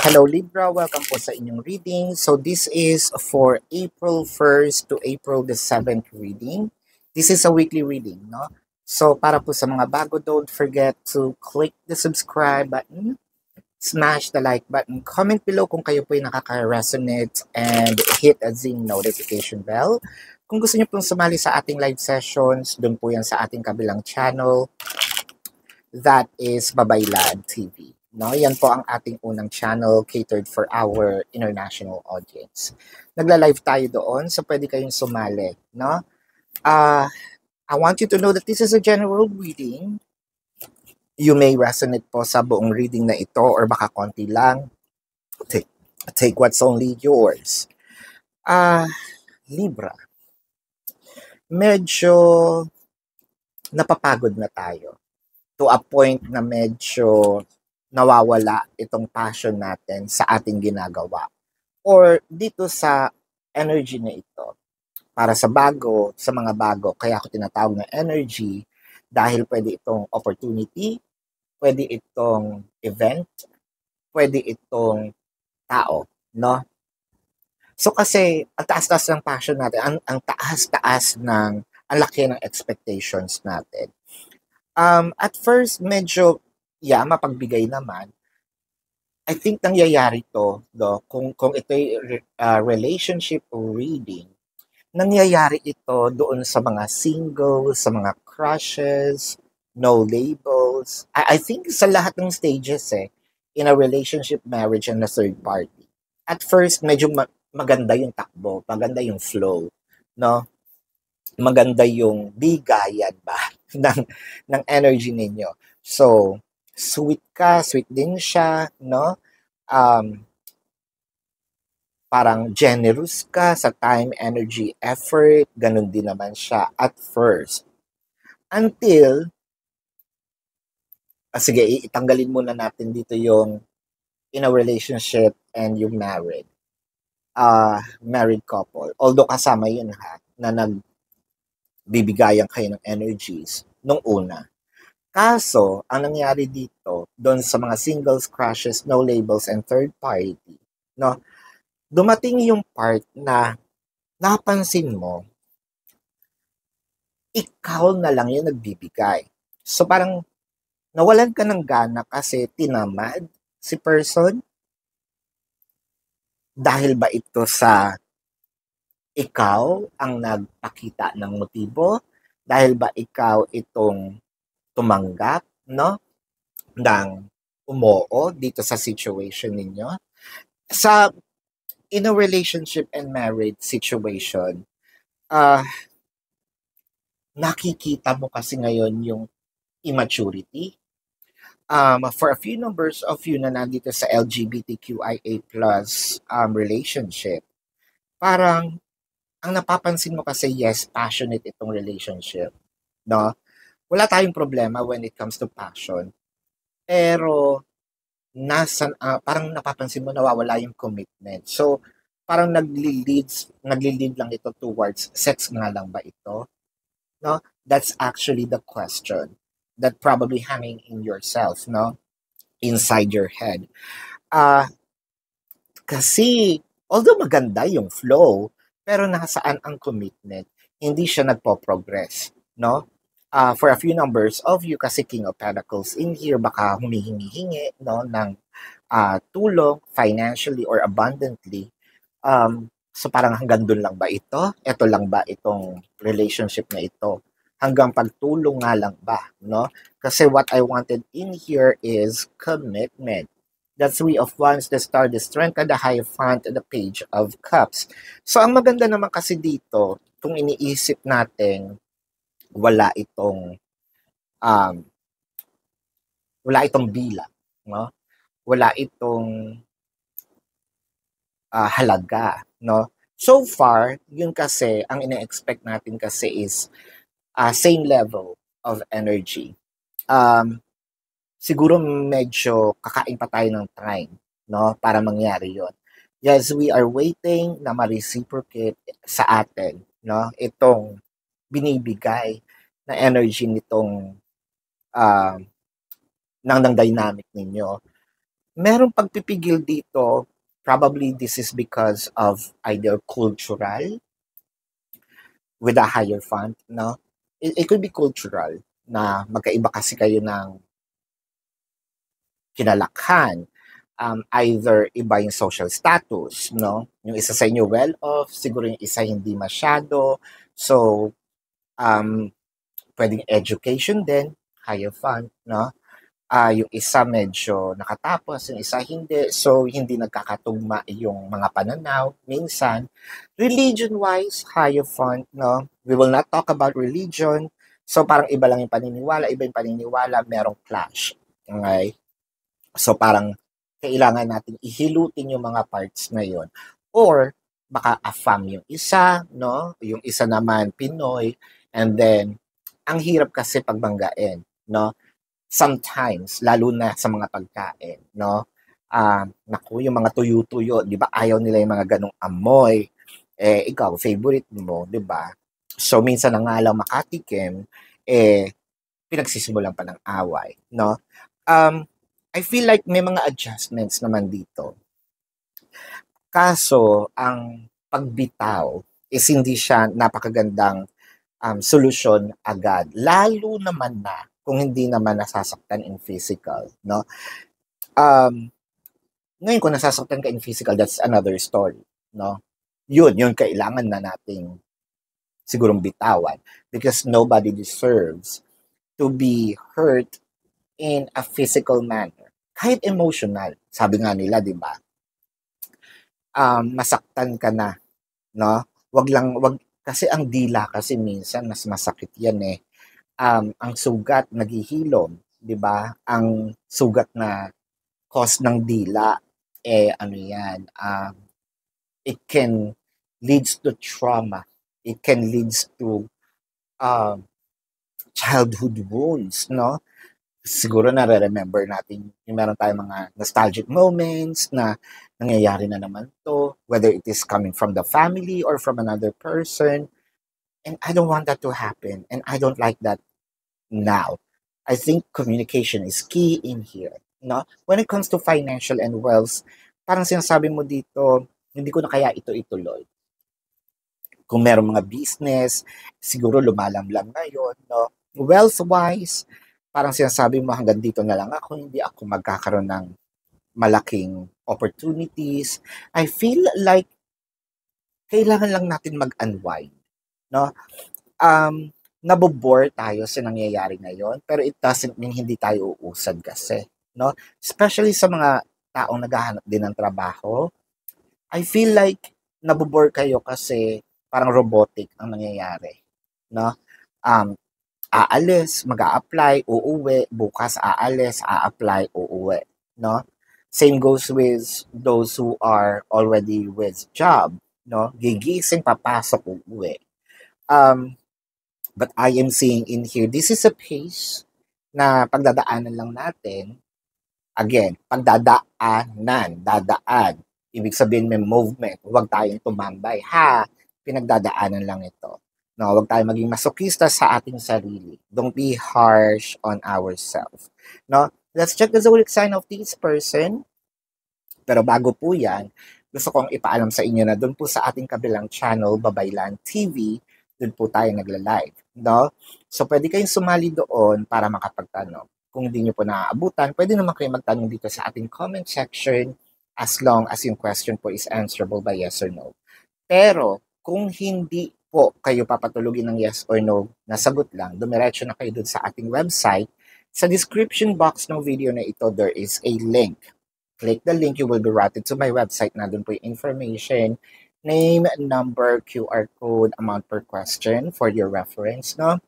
Hello Libra, welcome po sa inyong reading. So this is for April 1st to April the 7th reading. This is a weekly reading, no? So para po sa mga bago, don't forget to click the subscribe button, smash the like button, comment below kung kayo po ay nakaka-resonate, and hit a zing notification bell. Kung gusto niyo pong sumali sa ating live sessions, doon po yan sa ating kabilang channel. That is Babaylad TV. No, yan po ang ating unang channel catered for our international audience. Nagla-live tayo doon, so pwede kayong sumali, no? I want you to know that this is a general reading. You may resonate po sa buong reading na ito or baka konti lang. Take what's only yours. Libra. Medyo napapagod na tayo to a point na medyo nawawala itong passion natin sa ating ginagawa or dito sa energy na ito. Para sa bago, sa mga bago, kaya ako tinatawag na energy dahil pwede itong opportunity, pwede itong event, pwede itong tao, no? So kasi ang taas-taas ng passion natin, ang taas-taas ng, ang laki ng expectations natin. At first, medyo mapagbigay naman. I think nangyayari to, kung ito'y relationship reading, nangyayari ito doon sa mga singles, sa mga crushes, no labels. I think sa lahat ng stages in a relationship, marriage, and a third party. At first, medyo maganda yung takbo, maganda yung flow, no? Maganda yung bigayan ba ng energy ninyo. So, sweet ka, sweet din siya, no? Parang generous ka sa time, energy, effort, ganun din naman siya at first. Until, sige, itanggalin muna natin dito yung in a relationship and yung married couple. Although kasama yun na nagbibigayan kayo ng energies nung una. Kaso, ang nangyari dito, doon sa mga singles, crushes, no labels, and third party, no, dumating yung part na napansin mo, ikaw na lang yung nagbibigay. So parang nawalan ka ng gana kasi tinamad si person. Dahil ba ito sa ikaw ang nagpakita ng motibo? Dahil ba ikaw itong tumanggap, no? Ng umoo dito sa situation ninyo. In a relationship and marriage situation, nakikita mo kasi ngayon yung immaturity. For a few numbers of you na nandito sa LGBTQIA+ relationship, parang ang napapansin mo kasi, yes, passionate itong relationship, no? Wala tayong problema when it comes to passion. Pero, parang napapansin mo nawawala yung commitment. So, parang nagli-lead lang ito towards sex nga lang ba ito? No? That's actually the question that probably hanging in yourself, no? Inside your head. Kasi, although maganda yung flow, pero nasaan ang commitment? Hindi siya nagpo-progress, no? For a few numbers of you, kasi King of Pentacles in here, baka humihingi-hingi, no, ng tulong financially or abundantly. So parang hanggang doon lang ba ito? Ito lang ba itong relationship na ito? Hanggang pagtulong nga lang ba, no? Kasi what I wanted in here is commitment. The Three of Wands, the Star, the Strength, the Hierophant, the Page of Cups. So ang maganda naman kasi dito, kung iniisip natin, wala itong bilang, no? Wala itong halaga, no? So far, yun kasi ang ina-expect natin kasi is same level of energy. Siguro medyo kakain pa tayo ng time, no, para mangyari yon. Yes, we are waiting na ma-reciprocate sa atin, no, itong binibigay na energy nitong ng dynamic ninyo. merong pagpipigil dito. Probably this is because of either cultural with a higher font, no? It could be cultural na magkaiba kasi kayo ng kinalakhan. Either iba yung social status, no? Yung isa sa inyo well-off, siguro yung isa hindi masyado. So, um, pwedeng education din, higher fund, no? Yung isa medyo nakatapos, yung isa hindi. So, hindi nagkakatugma yung mga pananaw. Minsan, religion-wise, higher fund, no? We will not talk about religion. So, parang iba lang yung paniniwala, iba yung paniniwala, merong clash. Okay? So, parang kailangan natin ihilutin yung mga parts na yon. Or, baka AFAM yung isa, no? Yung isa naman, Pinoy. And then, ang hirap kasi pagbanggain, no? Sometimes, lalo na sa mga pagkain, no? Naku, yung mga tuyo-tuyo, di ba? Ayaw nila yung mga ganong amoy. Ikaw, favorite mo, di ba? So, minsan na nga lang makatikim, pinagsisimulan pa ng away, no? Um, I feel like may mga adjustments naman dito. Kaso, ang pagbitaw is hindi siya napakagandang solusyon agad. Lalo naman na kung hindi naman nasasaktan in physical, no? Um, Ngayon kung nasasaktan ka in physical, that's another story, no? Yun kailangan na nating sigurong bitawan because nobody deserves to be hurt in a physical manner. Kahit emotional, sabi nga nila, di ba? Masaktan ka na, no? Wag kasi ang dila kasi minsan mas masakit yan eh. Ang sugat naghihilom, 'di ba? Ang sugat na cause ng dila ano 'yan, it can leads to trauma. It can leads to um, childhood wounds, no? Siguro nare-remember natin yung meron tayong mga nostalgic moments na nangyayari na naman to, whether it is coming from the family or from another person. And I don't want that to happen. And I don't like that now. I think communication is key in here. No? When it comes to financial and wealth, parang sinasabi mo dito, hindi ko na kaya ito ituloy. Kung meron mga business, siguro lumalamlam na yun. No? Wealth-wise, parang sinasabi mo hanggang dito na lang ako, hindi ako magkakaroon ng malaking opportunities. I feel like kailangan lang natin mag-unwind. No? Nabobore tayo sa nangyayari ngayon, pero it doesn't mean hindi tayo uusad kasi, no? Especially sa mga taong naghahanap din ng trabaho, I feel like nabobore kayo kasi parang robotic ang nangyayari, no? Um, Aalis, mag-a-apply, uuwi, bukas aalis, a-apply, uuwi, no? Same goes with those who are already with job, no? Gigising, papasok, uuwi. But I am seeing in here, this is a pace na pagdadaanan lang natin. Again, pagdadaanan, dadaan. Ibig sabihin may movement. Huwag tayong tumambay. Pinagdadaanan lang ito. No, huwag tayong maging masokista sa ating sarili. Don't be harsh on ourselves. No, let's check the zodiac sign of this person. Pero bago po yan, gusto kong ipaalam sa inyo na doon po sa ating kabilang channel, Babaylan TV, doon po tayo nagla-live. No? So, pwede kayong sumali doon para makapagtanong. Kung hindi nyo po naaabutan, pwede naman kayo magtanong dito sa ating comment section as long as yung question po is answerable by yes or no. Pero, kung hindi po kayo papatulugin ng yes or no, nasagot lang, dumiretso na kayo doon sa ating website. Sa description box ng video na ito, there is a link. Click the link, you will be routed to my website na doon po yung information, name, number, QR code, amount per question for your reference, no?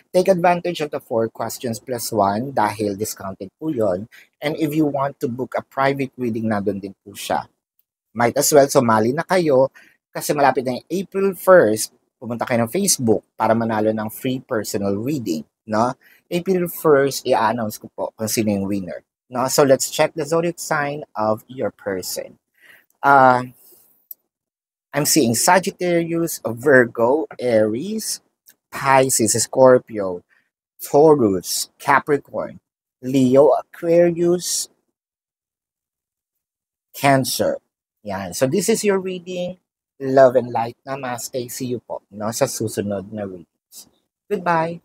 Take advantage of the 4 questions plus 1 dahil discounted po yun. And if you want to book a private reading, na doon din po siya. Might as well, sumali na kayo kasi malapit na yung April 1st, pumunta kayo ng Facebook para manalo ng free personal reading, no? April 1st, i-announce ko po kung sino yung winner. No? So let's check the zodiac sign of your person. I'm seeing Sagittarius, Virgo, Aries, Pisces, Scorpio, Taurus, Capricorn, Leo, Aquarius, Cancer. Yan. So this is your reading. Love and light. Namaste. See you po, no, sa susunod na readings. Goodbye.